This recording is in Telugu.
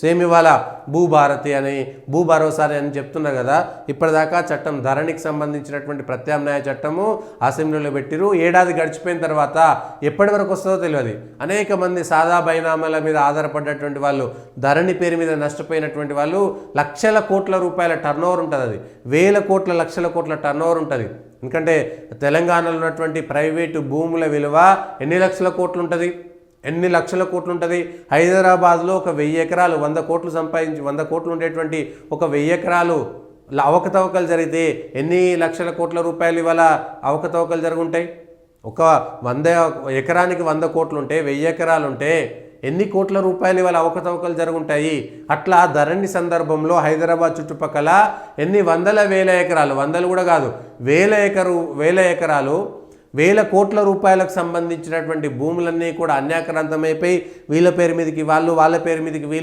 సేమ్ ఇవాళ భూభారతి అని భూభరోసా అని చెప్తున్నారు కదా. ఇప్పటిదాకా చట్టం ధరణికి సంబంధించినటువంటి ప్రత్యామ్నాయ చట్టము అసెంబ్లీలో పెట్టిరు. ఏడాది గడిచిపోయిన తర్వాత ఎప్పటి వరకు వస్తుందో తెలియదు. అనేక మంది సాదా బైనామాల మీద ఆధారపడ్డటువంటి వాళ్ళు, ధరణి పేరు మీద నష్టపోయినటువంటి వాళ్ళు, లక్షల కోట్ల రూపాయల టర్నోవర్ ఉంటుంది. అది వేల కోట్ల లక్షల కోట్ల టర్నోవర్ ఉంటుంది. ఎందుకంటే తెలంగాణలో ఉన్నటువంటి ప్రైవేటు భూముల విలువ ఎన్ని లక్షల కోట్లు ఉంటుంది, ఎన్ని లక్షల కోట్లు ఉంటుంది. హైదరాబాద్లో ఒక 1000 ఎకరాలు 100 కోట్లు సంపాదించి 100 కోట్లు ఉండేటువంటి ఒక 1000 ఎకరాలు అవకతవకలు జరిగితే ఎన్ని లక్షల కోట్ల రూపాయలు ఇవాళ అవకతవకలు జరుగుంటాయి. ఒక 100 ఎకరానికి 100 కోట్లు ఉంటే 1000 ఎకరాలు ఉంటే ఎన్ని కోట్ల రూపాయలు ఇవాళ అవకతవకలు జరుగుంటాయి. అట్లా ధరణి సందర్భంలో హైదరాబాద్ చుట్టుపక్కల ఎన్ని వందల వేల ఎకరాలు, వందలు కూడా కాదు, వేల ఎకరాలు, వేల కోట్ల రూపాయలకు సంబంధించినటువంటి భూములన్నీ కూడా అన్యాక్రాంతమైపోయి వీళ్ళ పేరు మీదకి వాళ్ళు, వాళ్ళ పేరు మీదకి వీళ్ళు